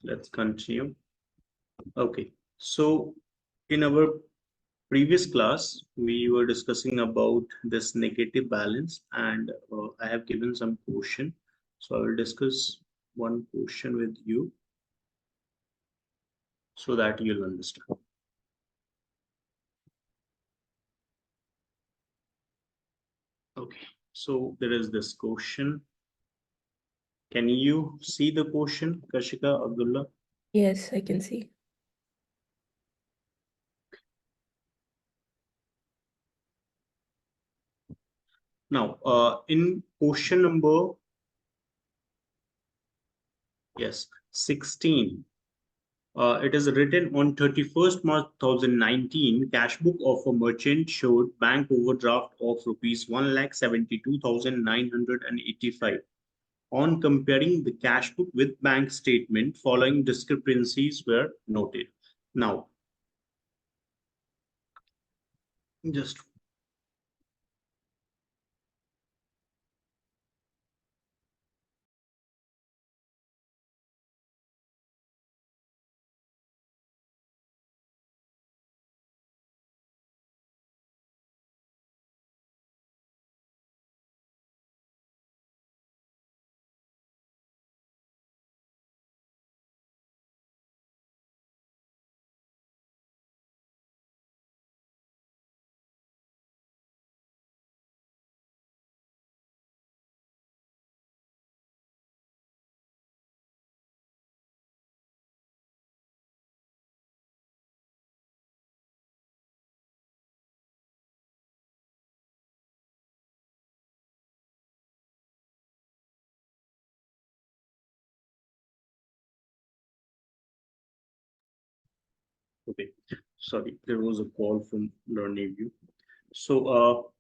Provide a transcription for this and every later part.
let's continue. Okay, so in our previous class, we were discussing about this negative balance, and I have given some question. So I will discuss one question with you so that you'll understand. Okay, so there is this question. Can you see the question, Kashika, Abdullah? Yes, I can see. Now, in question number, yes, 16, it is written on 31st March 2019, cash book of a merchant showed bank overdraft of rupees 1,72,985. On comparing the cash book with bank statement, following discrepancies were noted. Now, just okay. Sorry, there was a call from Learnivio. So,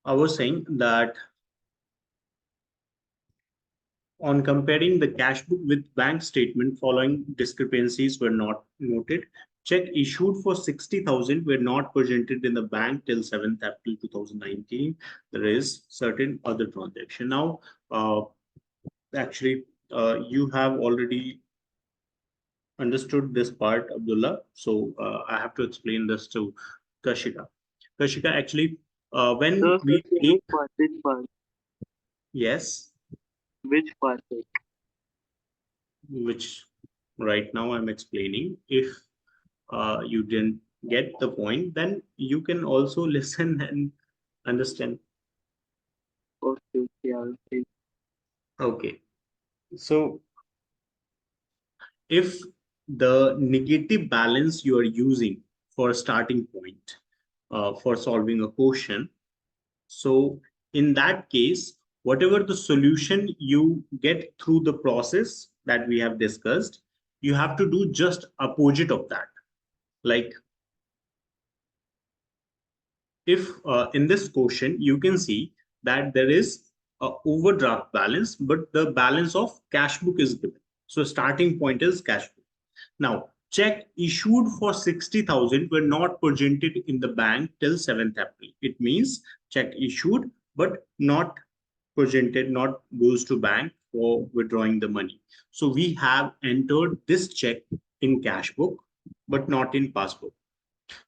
I was saying that on comparing the cash book with bank statement, following discrepancies were not noted. Check issued for 60,000 were not presented in the bank till 7th April 2019. There is certain other transaction. Now, actually, you have already understood this part, Abdullah. So I have to explain this to Kashika. Kashika, actually, when we take, Which part? yes, Which part? which right now I'm explaining. If you didn't get the point, then you can also listen and understand. Okay, yeah, okay. Okay. So if the negative balance you are using for a starting point for solving a question, so in that case, whatever the solution you get through the process that we have discussed, you have to do just opposite of that. Like if in this question you can see that there is a overdraft balance, but the balance of cash book is given. So starting point is cash book. Now check issued for 60,000 were not presented in the bank till 7th April. It means check issued but not presented, not goes to bank for withdrawing the money. So we have entered this check in cash book but not in passbook.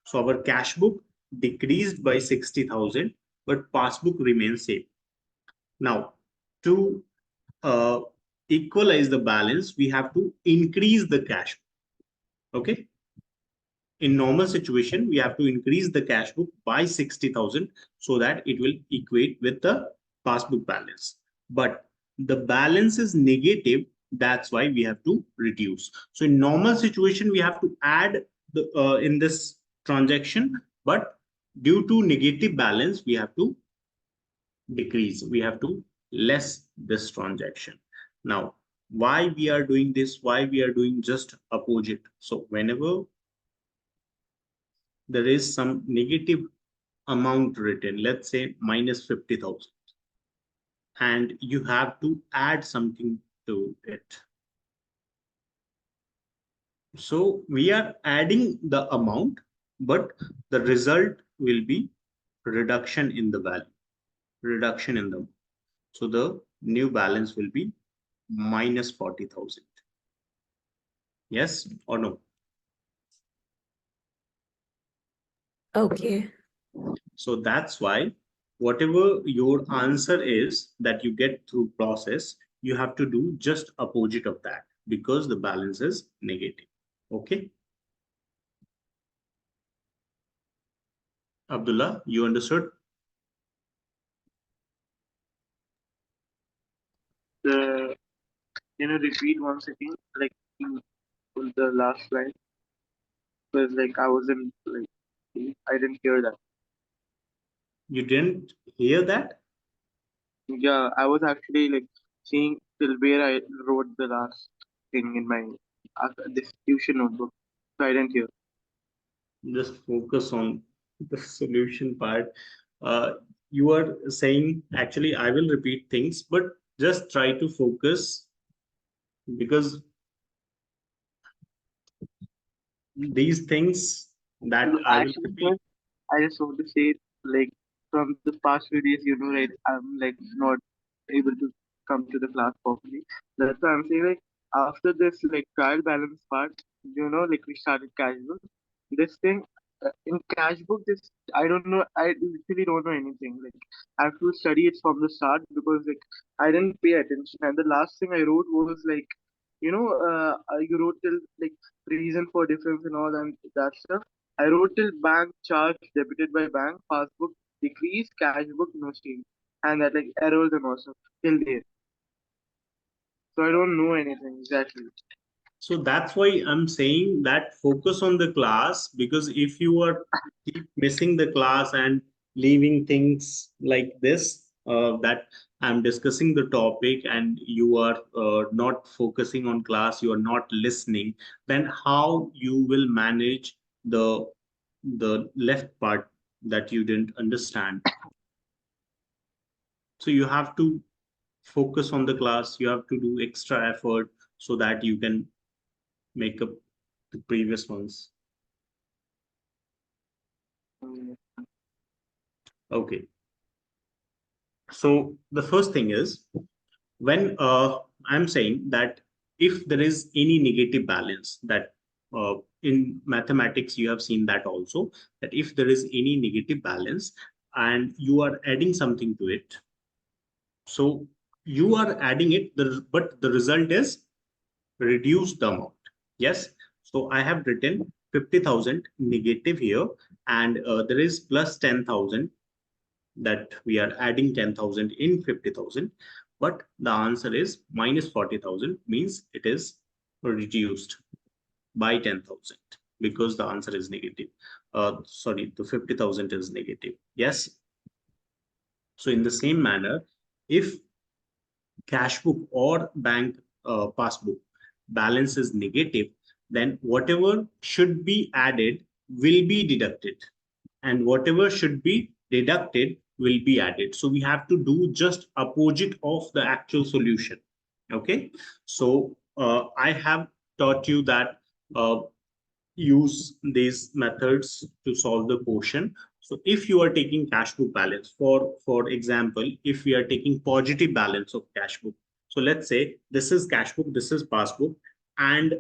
So our cash book decreased by 60,000, but passbook remains same. Now, to uh, equalize the balance, we have to increase the cash. Okay. In normal situation, we have to increase the cash book by 60,000 so that it will equate with the passbook balance. But the balance is negative. That's why we have to reduce. So in normal situation, we have to add the in this transaction, but due to negative balance, we have to decrease. We have to less this transaction. Now, why we are doing this? Why we are doing just opposite? So whenever there is some negative amount written, let's say minus 50,000, and you have to add something to it. So we are adding the amount, but the result will be reduction in the value, reduction in the. So the new balance will be minus 40,000. Yes or no? Okay. So that's why whatever your answer is that you get through process, you have to do just opposite of that because the balance is negative. Okay, Abdullah, you understood? The repeat once again, like in the last line, because like I wasn't like I didn't hear that. You didn't hear that? Yeah, I was actually like seeing till where I wrote the last thing in my this tuition notebook, so I didn't hear. Just focus on the solution part. Uh, you are saying, actually, I will repeat things, but just try to focus because these things that No, I will actually, sir, repeat. I just want to say, like, from the past few days, right, I'm like not able to come to the class properly. That's why I'm saying, like, after this, like, trial balance part, like, we started cash book. This thing, in cash book, this, I don't know, I literally don't know anything. Like, I have to study it from the start because, like, I didn't pay attention. And the last thing I wrote was, like, you wrote till, like, reason for difference and all and that stuff. I wrote till bank charge debited by bank, passbook decrease, cash book no change, and that like errors and also till there. So I don't know anything exactly. So that's why I'm saying that focus on the class, because if you are keep missing the class and leaving things like this, that I'm discussing the topic and you are not focusing on class, you are not listening, then how you will manage the left part that you didn't understand? So you have to focus on the class, you have to do extra effort so that you can make up the previous ones. Mm, Okay. So the first thing is when I'm saying that if there is any negative balance that in mathematics you have seen that also, that if there is any negative balance and you are adding something to it, so you are adding it, but the result is reduce the amount. Yes. So I have written 50,000 negative here, and there is plus 10,000, that we are adding 10,000 in 50,000. But the answer is minus 40,000, means it is reduced by 10,000 because the answer is negative. Sorry, the 50,000 is negative. Yes. So in the same manner, if cash book or bank passbook balance is negative, then whatever should be added will be deducted, and whatever should be deducted will be added. So we have to do just opposite of the actual solution. Okay. So I have taught you that use these methods to solve the quotient. So if you are taking cash book balance, for example, if we are taking positive balance of cash book, so let's say this is cash book, this is passbook, and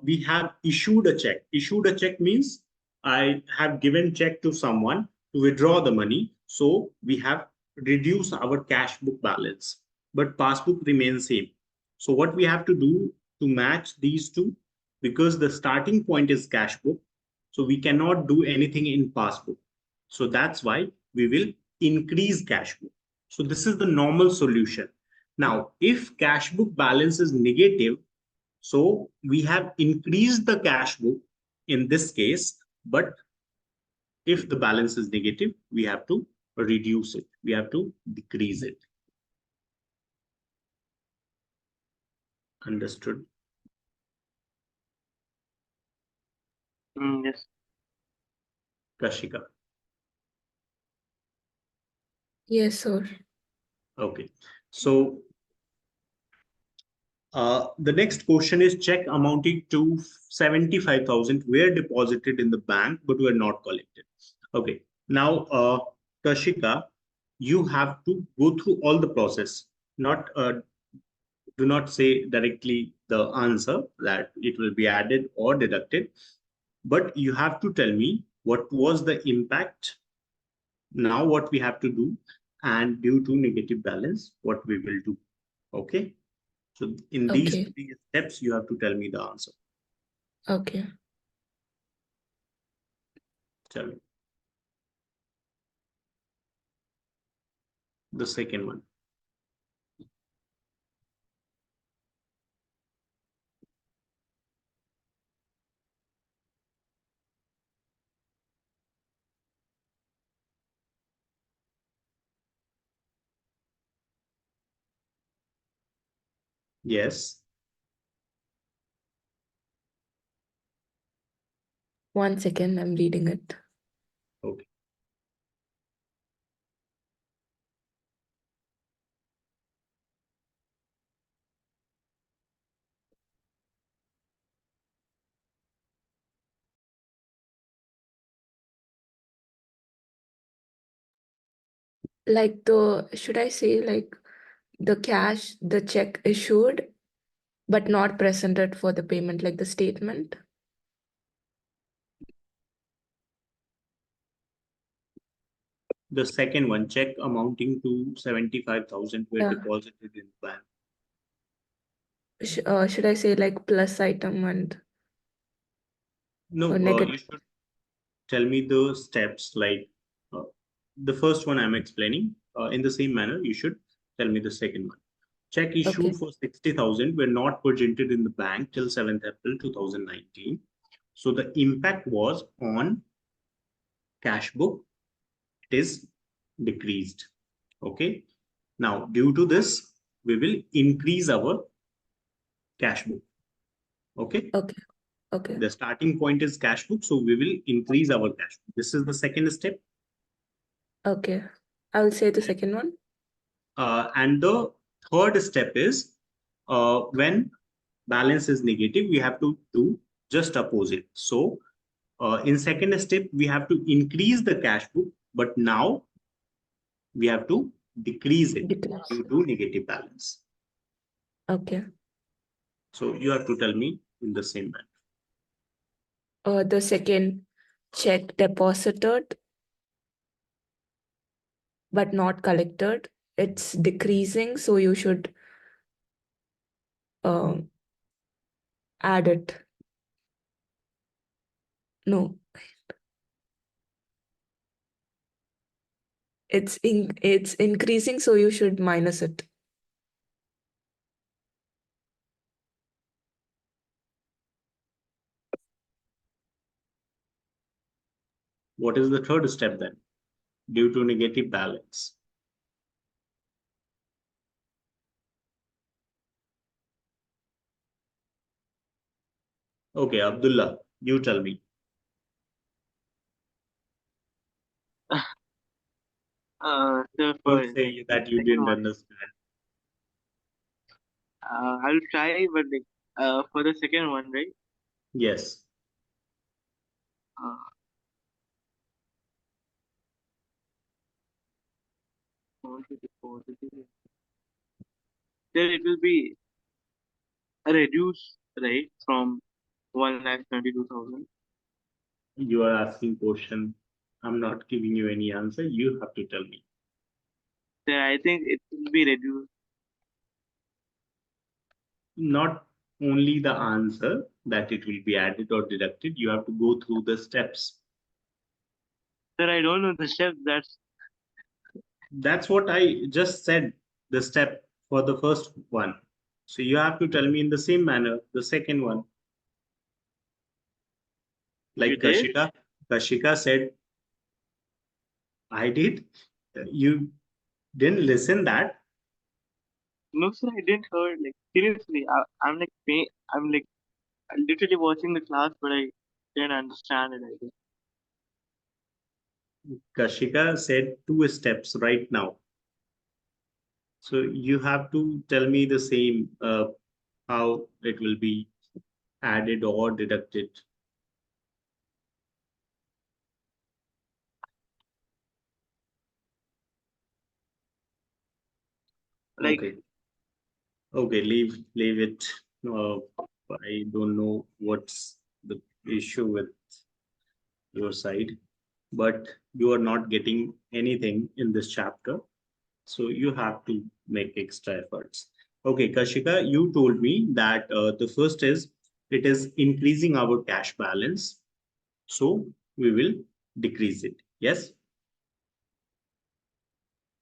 we have issued a check. Issued a check means I have given check to someone to withdraw the money. So we have reduced our cash book balance, but passbook remains same. So what we have to do to match these two, because the starting point is cash book, so we cannot do anything in passbook. So that's why we will increase cash book. So this is the normal solution. Now if cash book balance is negative, so we have increased the cash book in this case, but if the balance is negative, we have to reduce it, we have to decrease it. Understood, yes. Kashika? Yes, sir. Okay. So the next question is check amounting to 75,000 were deposited in the bank but were not collected. Okay. Now, Kashika, you have to go through all the process, not do not say directly the answer that it will be added or deducted, but you have to tell me what was the impact, now what we have to do, and due to negative balance, what we will do. Okay. So in these Okay. 3 steps, you have to tell me the answer. Okay. Tell me. The second one. Yes. 1 second, I'm reading it. Okay. Like should I say like the check issued, but not presented for the payment, like the statement? The second one, check amounting to 75,000 were Yeah. deposited in bank. Should I say like plus item and No, negative? you should tell me the steps like uh, the first one I'm explaining. In the same manner, you should tell me the second one. Check Okay. issued for 60,000 were not presented in the bank till 7th April 2019. So the impact was on cash book. It is decreased. Okay. Now, due to this, we will increase our cash book. Okay. Okay. Okay. The starting point is cash book. So we will increase our cash book. This is the second step. Okay. I will say the second one. And the third step is when balance is negative, we have to do just opposite. So in second step, we have to increase the cash book, but now we have to decrease it Decrease. due to negative balance. Okay. So you have to tell me in the same manner. The second, check deposited but not collected. It's decreasing, so you should um add it. No, it's increasing, so you should minus it. What is the third step then? Due to negative balance. Okay, Abdullah, you tell me. So for Don't say that you second didn't one, understand. I'll try, but like for the second one, right? Yes. Uh, then it will be reduced, right, from 1,72,000. You are asking question. I'm not giving you any answer. You have to tell me. Then I think it will be reduced. Not only the answer that it will be added or deducted, you have to go through the steps. Then I don't know the steps. That's what I just said, the step for the first one. So you have to tell me in the same manner, the second one. You Like did? Kashika said, I did. You didn't listen that. No, sir, I didn't heard. Like seriously, I'm like literally watching the class, but I didn't understand it. I think. Kashika said 2 steps right now. So you have to tell me the same, how it will be added or deducted. Like Okay. Okay, leave it. Uh, I don't know what's the issue with your side, but you are not getting anything in this chapter. So you have to make extra efforts. Okay, Kashika, you told me that the first is it is increasing our cash balance. So we will decrease it. Yes.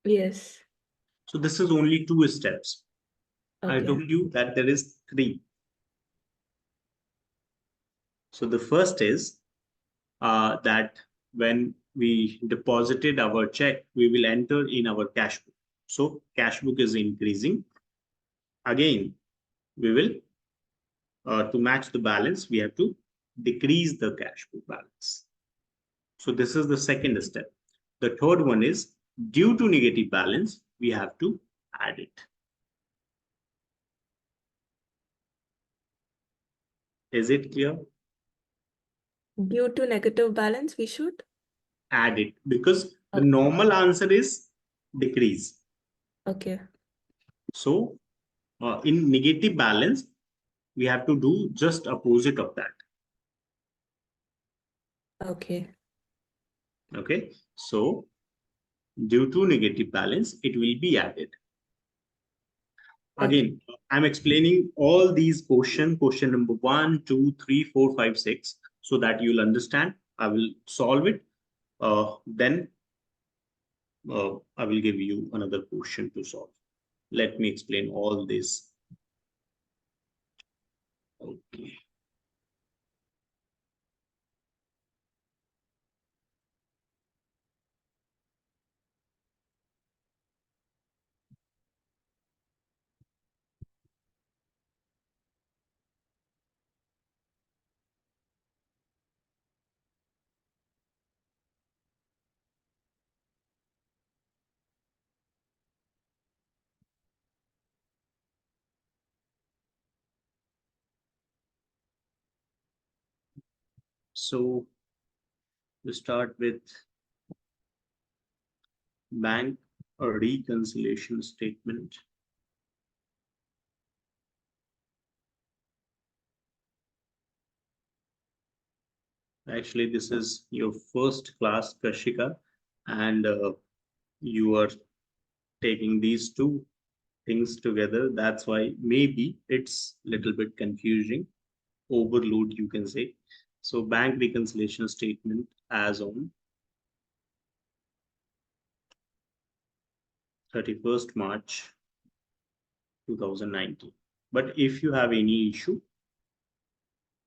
Yes. So this is only two steps. I Okay. told you that there is three. So the first is that when we deposited our check, we will enter in our cash book. So cash book is increasing. Again, we will, to match the balance, we have to decrease the cash book balance. So this is the second step. The third one is due to negative balance, we have to add it. Is it clear? Due to negative balance, we should? Add it because the Okay. normal answer is decrease. Okay. So in negative balance, we have to do just opposite of that. Okay. Okay. So due to negative balance, it will be added. Okay. Again, I'm explaining all these question number 1, 2, 3, 4, 5, 6, so that you'll understand. I will solve it. Then I will give you another question to solve. Let me explain all this. Okay. So we start with bank or reconciliation statement. Actually, this is your first class, Kashika, and you are taking these two things together. That's why maybe it's a little bit confusing, overload, you can say. So, bank reconciliation statement as on 31st March 2019. But if you have any issue,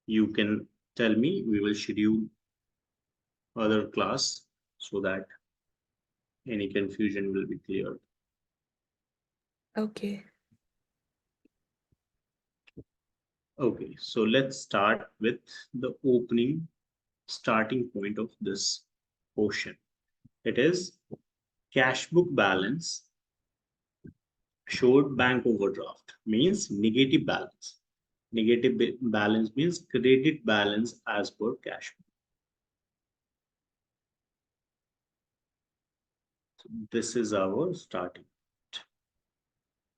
you can tell me. We will schedule other class so that any confusion will be cleared. Okay. Okay, so let's start with the opening starting point of this portion. It is cash book balance showed bank overdraft means negative balance. Negative balance means credit balance as per cash book. So this is our starting.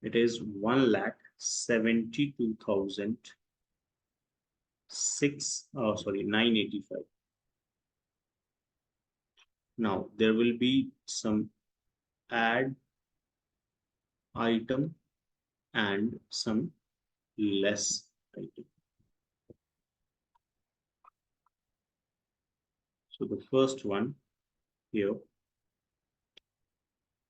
It is 1,72,985. Now there will be some add item and some less item. So the first one here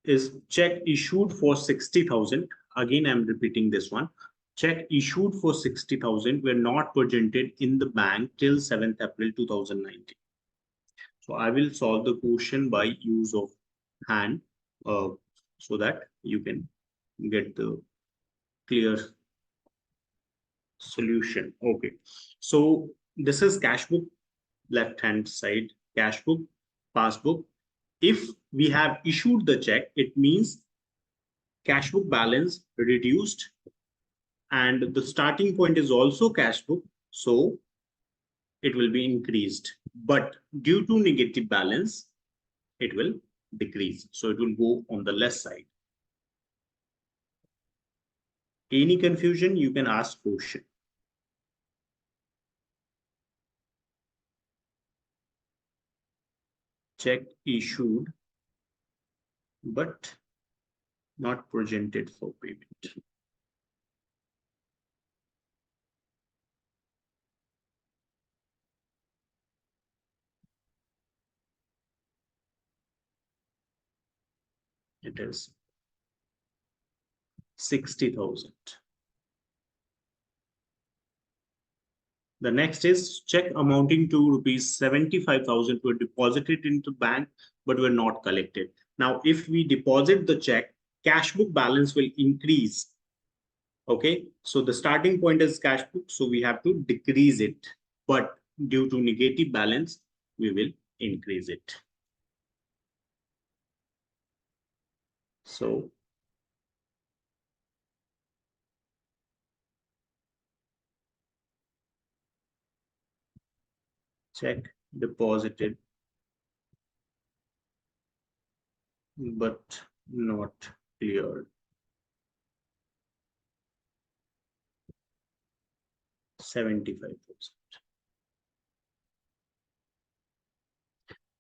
is check issued for 60,000. Again, I'm repeating this one. Check issued for 60,000 were not presented in the bank till 7th April 2019. So I will solve the question by use of hand so that you can get the clear solution. Okay. So this is cash book, left hand side, cash book, passbook. If we have issued the check, it means cash book balance reduced and the starting point is also cash book, so it will be increased, but due to negative balance it will decrease, so it will go on the less side. Any confusion, you can ask question. Check issued but not presented for payment. It is 60,000. The next is check amounting to rupees 75,000 were deposited into bank but were not collected. Now, if we deposit the check, cash book balance will increase. Okay, so the starting point is cash book, so we have to decrease it. But due to negative balance, we will increase it. So check deposited but not cleared. 75,000.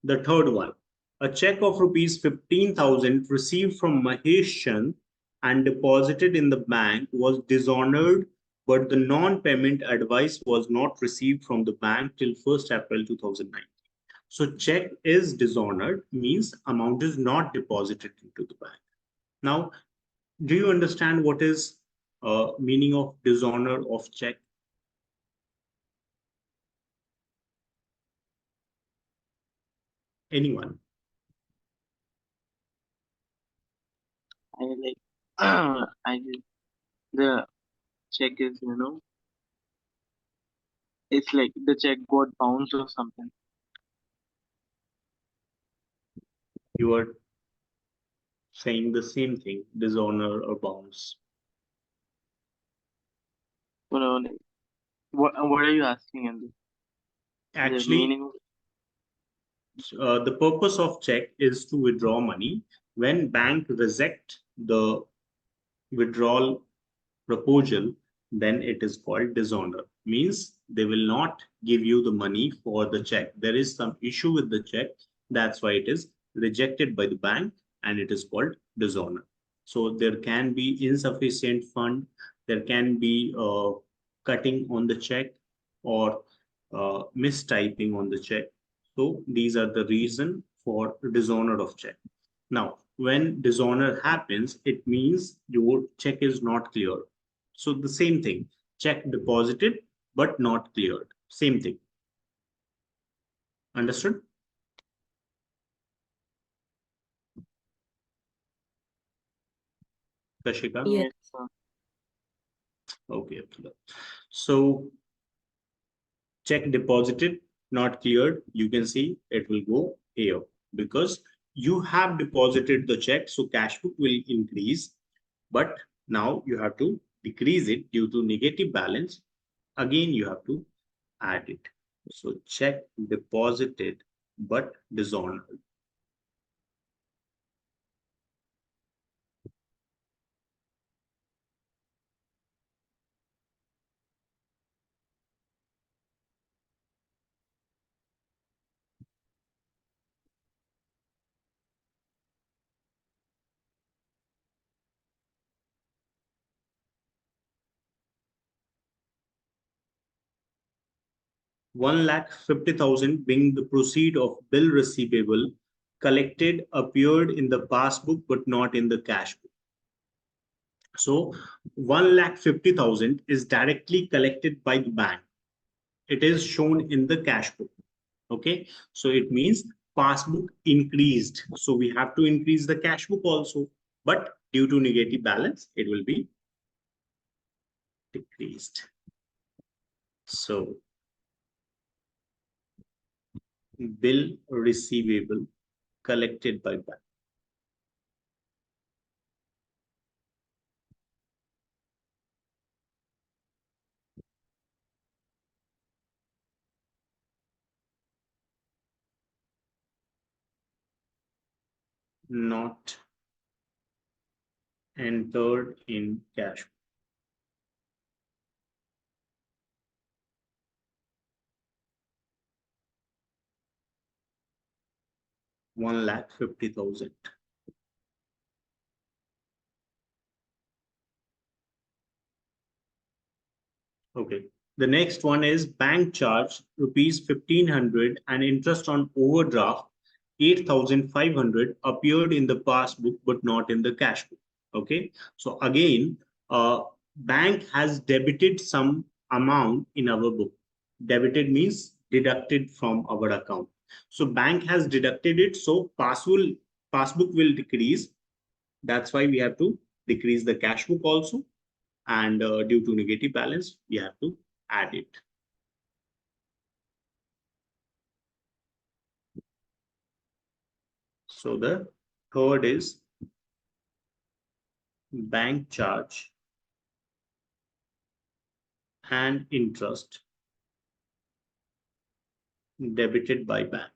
The third one, a check of rupees 15,000 received from Mahesh Chand and deposited in the bank was dishonored, but the non-payment advice was not received from the bank till 1st April 2009. So check is dishonored means amount is not deposited into the bank. Now, do you understand what is meaning of dishonor of check? Anyone? I like I just the check is, it's like the check got bounced or something. You are saying the same thing, dishonor or bounce. Like, what are you asking in this? The Actually, meaning of the purpose of check is to withdraw money. When bank reject the withdrawal proposal, then it is called dishonor. Means they will not give you the money for the check. There is some issue with the check. That's why it is rejected by the bank and it is called dishonor. So there can be insufficient fund. There can be cutting on the check or mistyping on the check. So these are the reason for dishonor of check. Now, when dishonor happens, it means your check is not clear. So the same thing, check deposited but not cleared. Same thing. Understood? Kashika? Yes. yes, Okay. So check deposited, not cleared. You can see it will go here because you have deposited the check. So cash book will increase, but now you have to decrease it due to negative balance. Again, you have to add it. So check deposited but dishonored. 1,50,000 being the proceed of bill receivable collected appeared in the passbook but not in the cash book. So 1,50,000 is directly collected by the bank. It is shown in the cash book. Okay, so it means passbook increased. So we have to increase the cash book also, but due to negative balance, it will be decreased. So bill receivable collected by bank. Not entered in cash. 1,50,000. Okay. The next one is bank charge rupees 1,500 and interest on overdraft 8,500 appeared in the passbook but not in the cash book. Okay. So again, bank has debited some amount in our book. Debited means deducted from our account. So bank has deducted it. So passbook will decrease. That's why we have to decrease the cash book also. And due to negative balance, we have to add it. So the third is bank charge and interest debited by bank.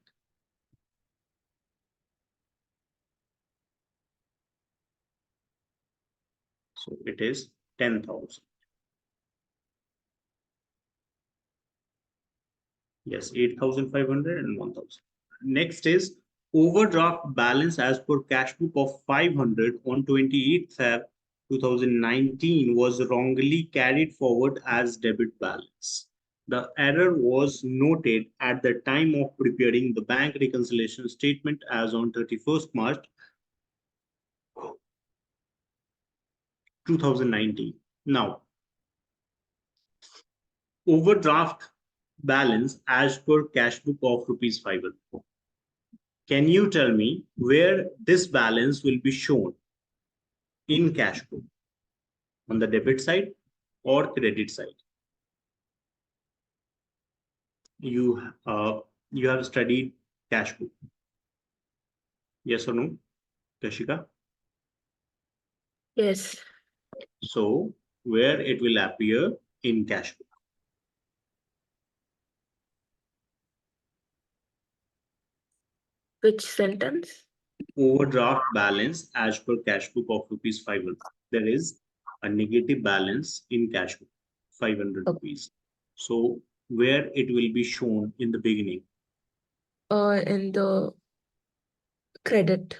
So it is 10,000. Yes, 8,500 and 1,000. Next is overdraft balance as per cash book of 500 on 28th Feb 2019 was wrongly carried forward as debit balance. The error was noted at the time of preparing the bank reconciliation statement as on 31st March 2019. Now, overdraft balance as per cash book of rupees 500. Can you tell me where this balance will be shown in cash book? On the debit side or credit side? You you have studied cash book. Yes or no, Kashika? Yes. So where it will appear in cash book? Which sentence? Overdraft balance as per cash book of rupees 500. There is a negative balance in cash book, 500 Okay. rupees. So where it will be shown in the beginning? In the credit.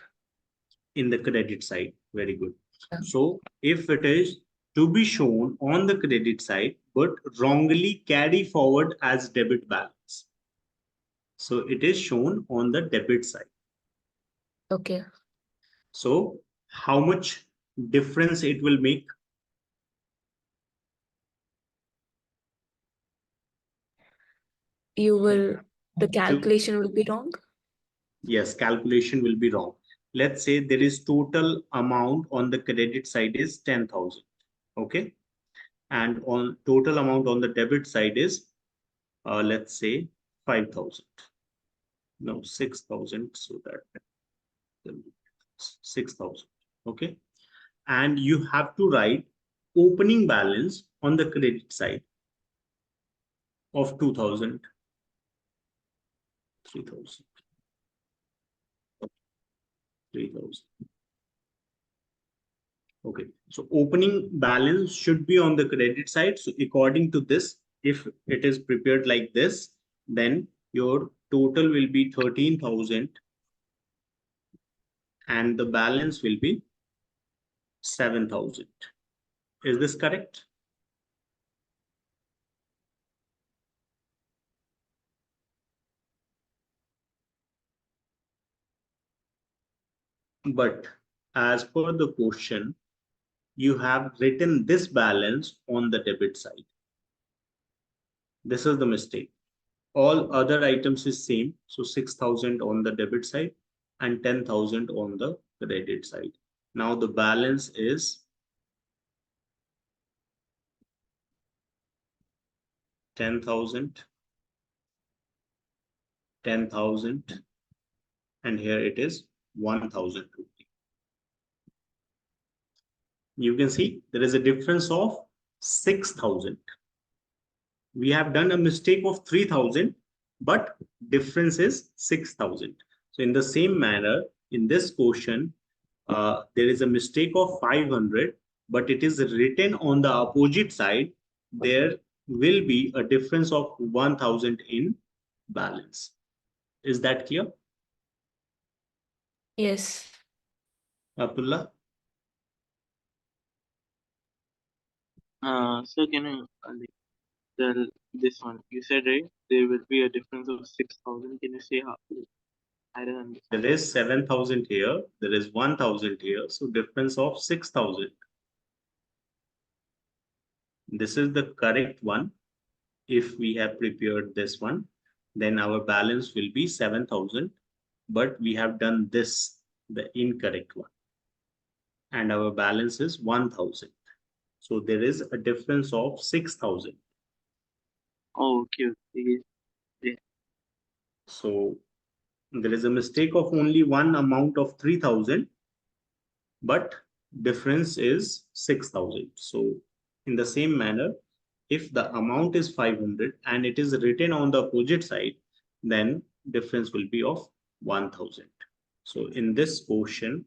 In the credit side. Very good. Yeah. So if it is to be shown on the credit side, but wrongly carry forward as debit balance. So it is shown on the debit side. Okay. So how much difference it will make? The calculation will be wrong. Yes, calculation will be wrong. Let's say there is total amount on the credit side is 10,000. Okay. And on total amount on the debit side is, let's say 5,000. No, 6,000. So that 6,000. Okay. And you have to write opening balance on the credit side of 2,000, 3,000, 3,000. Okay, so opening balance should be on the credit side. So according to this, if it is prepared like this, then your total will be 13,000 and the balance will be 7,000. Is this correct? But as per the question, you have written this balance on the debit side. This is the mistake. All other items is same. So 6,000 on the debit side and 10,000 on the credit side. Now the balance is 10,000, 10,000, and here it is 1,000 rupees. You can see there is a difference of 6,000. We have done a mistake of 3,000, but difference is 6,000. So in the same manner, in this question, there is a mistake of 500, but it is written on the opposite side. There will be a difference of 1,000 in balance. Is that clear? Yes. Abdullah? So can you tell this one? You said right, there will be a difference of 6,000. Can you say how? I don't understand. There is 7,000 here. There is 1,000 here. So difference of 6,000. This is the correct one. If we have prepared this one, then our balance will be 7,000. But we have done this, the incorrect one. And our balance is 1,000. So there is a difference of 6,000. Oh, okay, okay. Yeah. So there is a mistake of only one amount of 3,000, but difference is 6,000. So in the same manner, if the amount is 500 and it is written on the opposite side, then difference will be of 1,000. So in this portion,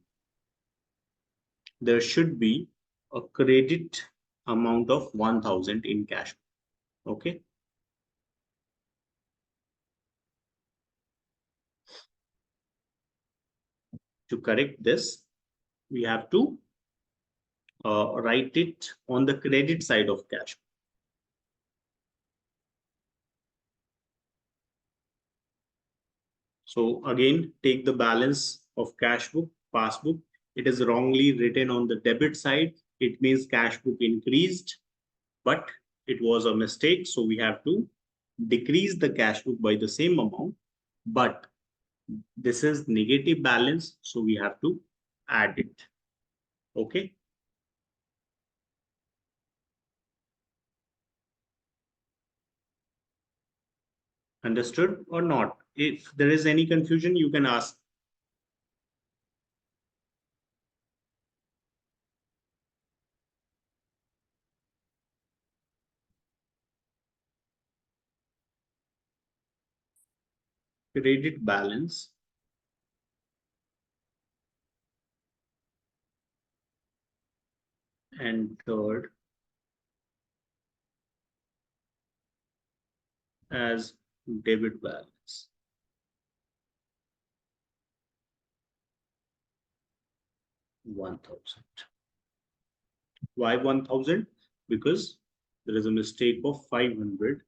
there should be a credit amount of 1,000 in cash. Okay. To correct this, we have to write it on the credit side of cash. So again, take the balance of cash book, passbook. It is wrongly written on the debit side. It means cash book increased, but it was a mistake. So we have to decrease the cash book by the same amount, but this is negative balance. So we have to add it. Okay. Understood or not? If there is any confusion, you can ask. Credit balance and third as debit balance. 1,000. Why 1,000? Because there is a mistake of 500,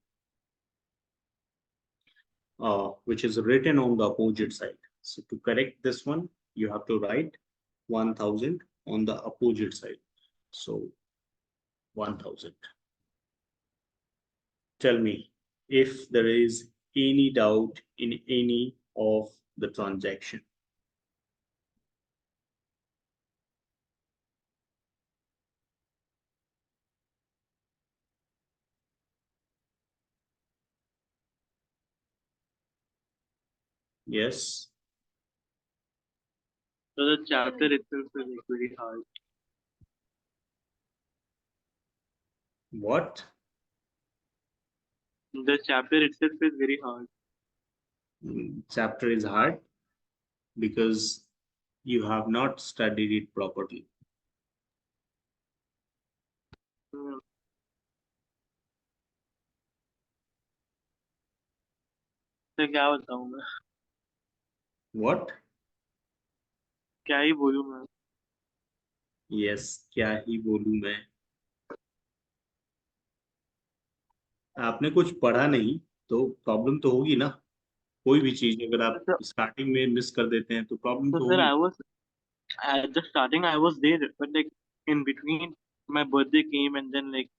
which is written on the opposite side. So to correct this one, you have to write 1,000 on the opposite side. So 1,000. Tell me if there is any doubt in any of the transaction. Yes. So the chapter itself is like very hard. What? The chapter itself is very hard. Chapter is hard because you have not studied it properly. Hmm. तो क्या बताऊं मैं What? क्या ही बोलूं मैं Yes, क्या ही बोलूं मैं. आपने कुछ पढ़ा नहीं तो प्रॉब्लम तो होगी ना. कोई भी चीज अगर आप तो स्टार्टिंग में मिस कर देते हैं तो प्रॉब्लम तो तो सर होगी. I was at the starting I was there but like in between my birthday came and then like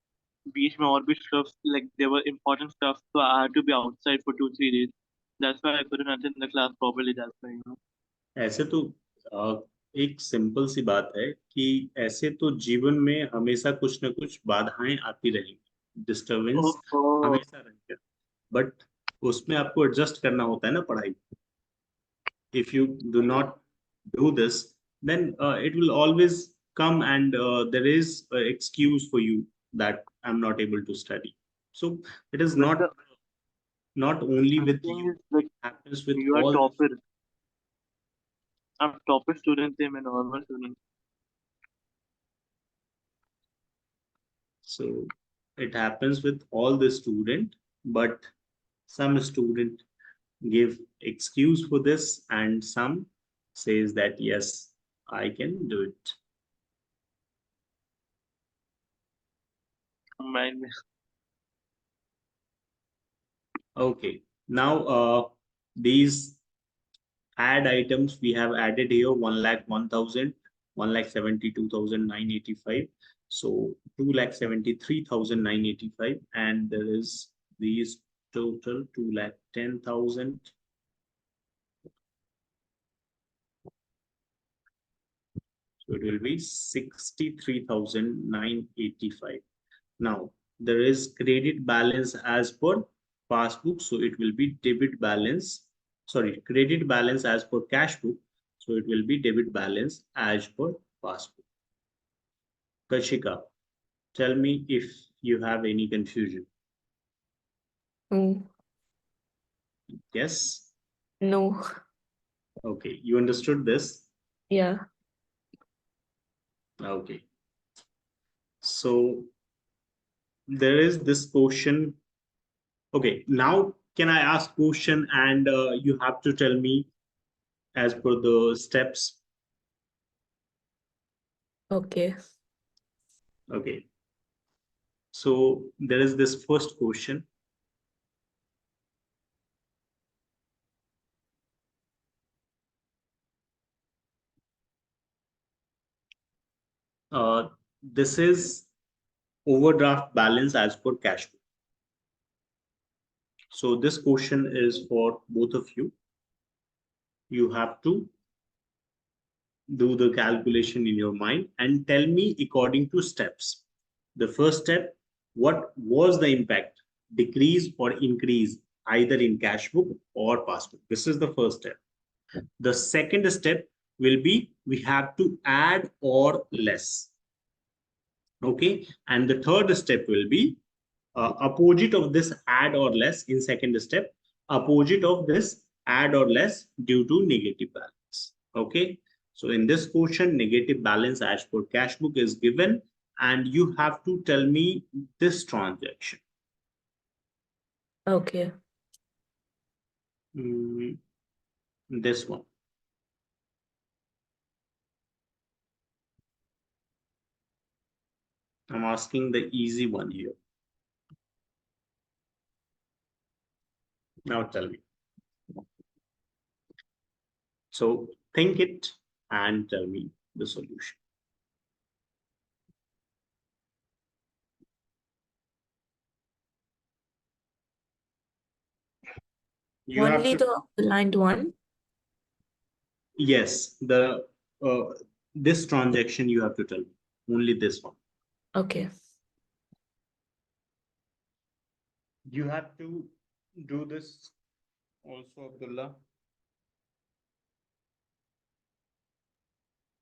बीच में और भी stuff like there were important stuff so I had to be outside for 2-3 days. That's why I couldn't attend the class properly. That's why, you know. ऐसे तो एक simple सी बात है कि ऐसे तो जीवन में हमेशा कुछ ना कुछ बाधाएं आती रहेंगी. डिस्टरबेंस Oh, हमेशा रहेगा, बट उसमें आपको एडजस्ट करना होता है ना पढ़ाई. If you do not do this, then it will always come and there is an excuse for you that I'm not able to study. So it is but the not only with thing you, is like it happens with you are all. topper. I'm topper student I'm a normal student. So it happens with all the student, but some student give excuse for this and some says that yes, I can do it. Mine. Okay, now these add items we have added here 1,01,000, 1,72,985. So 2,73,985, and there is these total 2,10,000. So it will be 63,985. Now there is credit balance as per passbook, so it will be debit balance. Sorry, credit balance as per cash book, so it will be debit balance as per passbook. Kashika, tell me if you have any confusion. No. Yes? No. Okay, you understood this? Yeah. Okay. So there is this question. Okay, now can I ask question and you have to tell me as per the steps? Okay. Okay. So there is this first question. This is overdraft balance as per cash flow. So this question is for both of you. You have to do the calculation in your mind and tell me according to steps. The first step, what was the impact, decrease or increase either in cash book or passbook? This is the first step. The second step will be we have to add or less. Okay, and the third step will be opposite of this add or less in second step, opposite of this add or less due to negative balance. Okay, so in this question, negative balance as per cash book is given, and you have to tell me this transaction. Okay. This one. I'm asking the easy one here. Now tell me. So think it and tell me the solution. You have Only to, the aligned one. yes, the this transaction you have to tell me. Only this one. Okay. You have to do this also, Abdullah.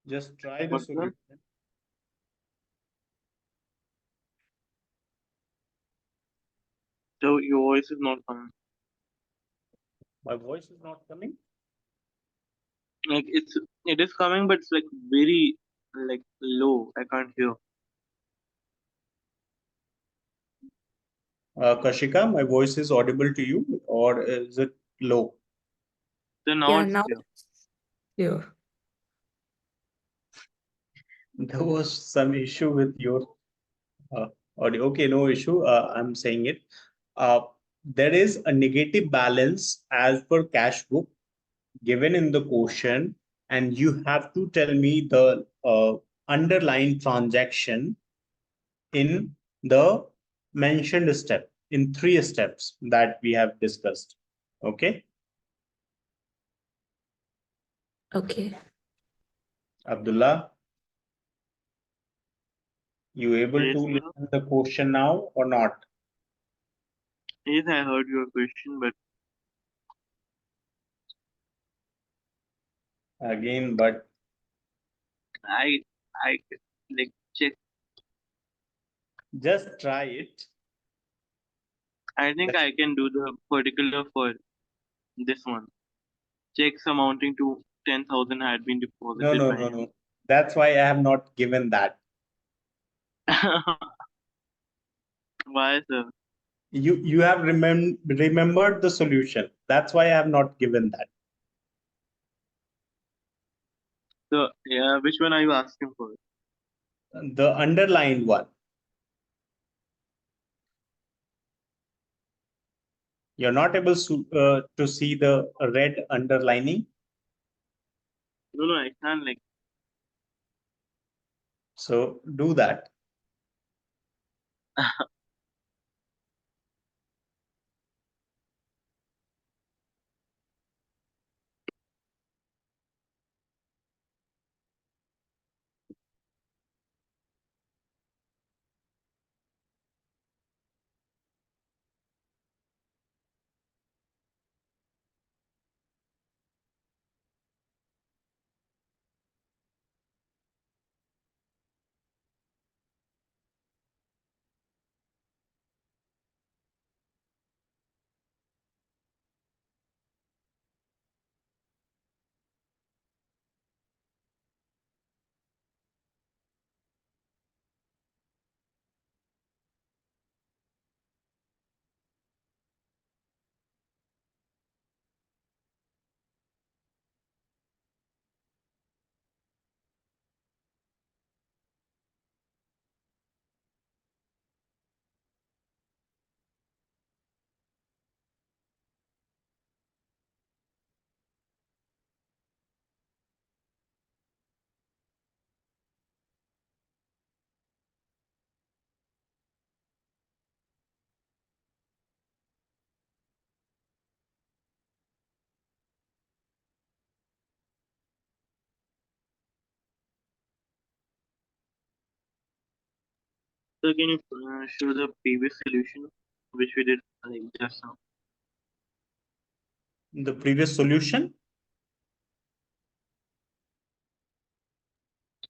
Just try the What's that? solution. So your voice is not coming. My voice is not coming. Like it is coming, but it's like very like low. I can't hear. Kashika, my voice is audible to you, or is it low? So now Yeah, it's now clear. it's clear. There was some issue with your audio. Okay, no issue. I'm saying it. Uh, there is a negative balance as per cash book given in the question, and you have to tell me the underlying transaction in the mentioned step, in three steps that we have discussed. Okay, Okay. Abdullah, you able to Yes, sir. listen the question now or not? Yes, I heard your question, but Again, but I like check. just try it. I think I can do the particular for this one. Checks amounting to 10,000 had been No, deposited no, by no, him. no. That's why I have not given that. Why, sir? You have remembered the solution. That's why I have not given that. So yeah, which one are you asking for? The underlined one. You're not able to see the red underlining. No, I can't like. So do that. So can you show the previous solution which we did like just now? The previous solution.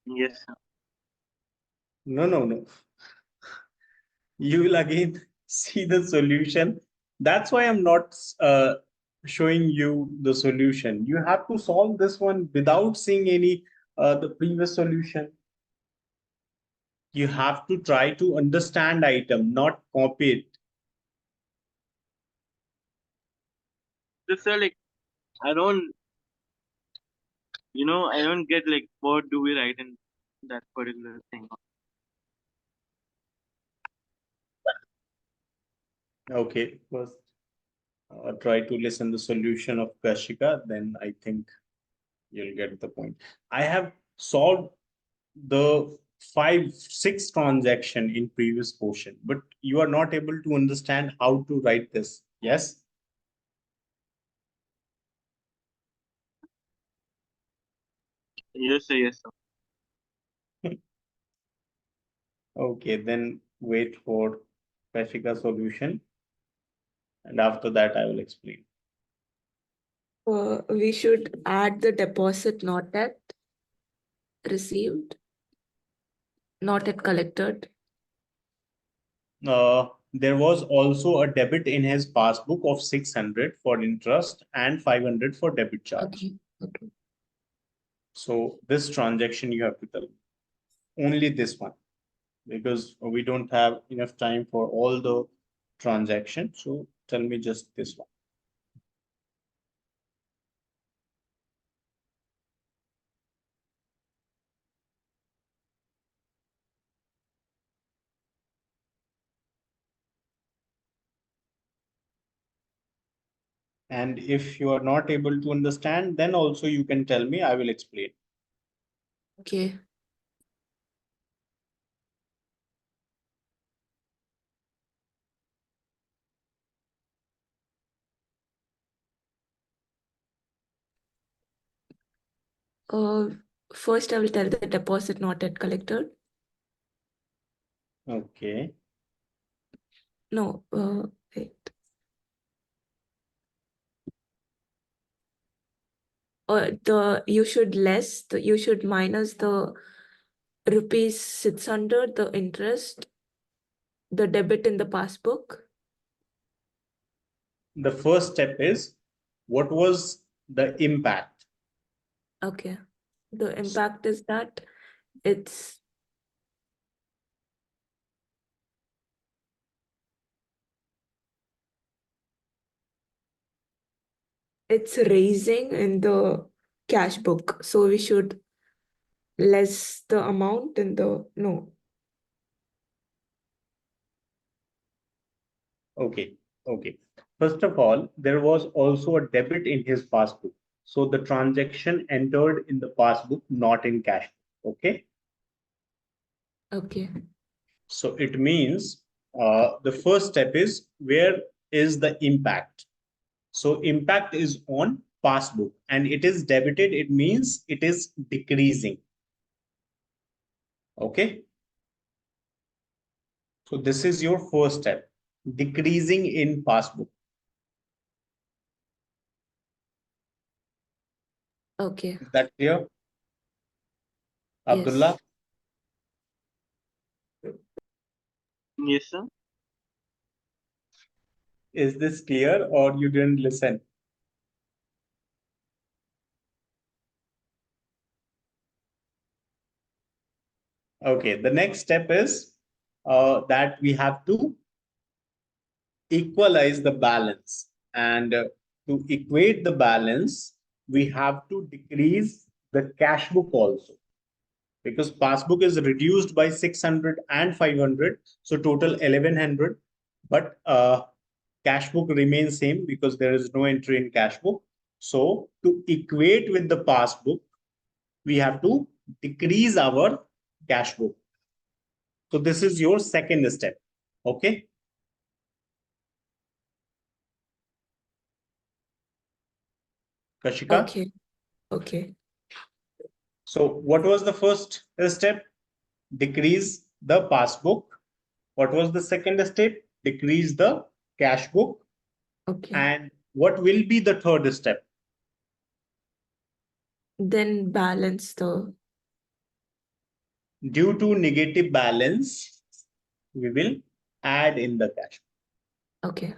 Yes, sir. No. You will again see the solution. That's why I'm not showing you the solution. You have to solve this one without seeing any the previous solution. You have to try to understand item, not copy it. Just like I don't, I don't get like what do we write in that particular thing. Okay, first try to listen the solution of Kashika, then I think you'll get the point. I have solved the 5 6 transaction in previous portion, but you are not able to understand how to write this. Yes. Yes, sir. Yes, sir. Okay, then wait for Kashika solution, and after that I will explain. We should add the deposit not yet received, not yet collected. There was also a debit in his passbook of 600 for interest and 500 for debit charge. Okay. So this transaction you have to tell me. Only this one, because we don't have enough time for all the transactions. So tell me just this one. And if you are not able to understand, then also you can tell me, I will explain. Okay. First I will tell the deposit not yet collected. Okay. No, wait. You should minus the rupees 600, the interest, the debit in the passbook. The first step is, what was the impact? Okay. The impact is that it's raising in the cash book. So we should less the amount in the, no. Okay, okay. First of all, there was also a debit in his passbook. So the transaction entered in the passbook, not in cash. Okay. Okay. So it means the first step is, where is the impact? So impact is on passbook and it is debited. It means it is decreasing. Okay. So this is your first step, decreasing in passbook. Okay. Is that clear? Yes. Abdullah, Yes, sir. is this clear or you didn't listen? Okay, the next step is that we have to equalize the balance. And to equate the balance, we have to decrease the cash book also. Because passbook is reduced by 600 and 500, so total 1100. But cash book remains same because there is no entry in cash book. So to equate with the passbook, we have to decrease our cash book. So this is your second step. Okay. Kashika. Okay. Okay. So what was the first step? Decrease the passbook. What was the second step? Decrease the cash book. Okay. And what will be the third step? Then balance the, Due to negative balance, we will add in the cash. okay.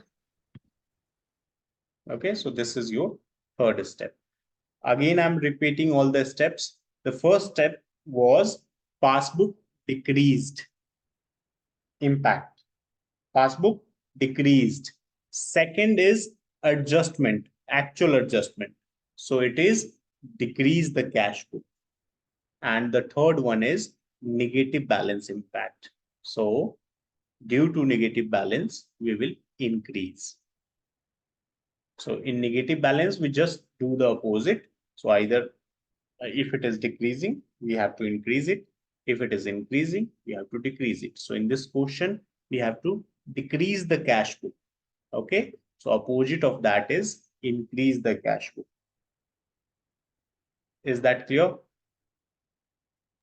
Okay, so this is your third step. Again, I'm repeating all the steps. The first step was passbook decreased, impact. Passbook decreased. Second is adjustment, actual adjustment. So it is decrease the cash book. And the third one is negative balance impact. So due to negative balance, we will increase. So in negative balance, we just do the opposite. So either if it is decreasing, we have to increase it. If it is increasing, we have to decrease it. So in this question, we have to decrease the cash book. Okay. So opposite of that is increase the cash book. Is that clear?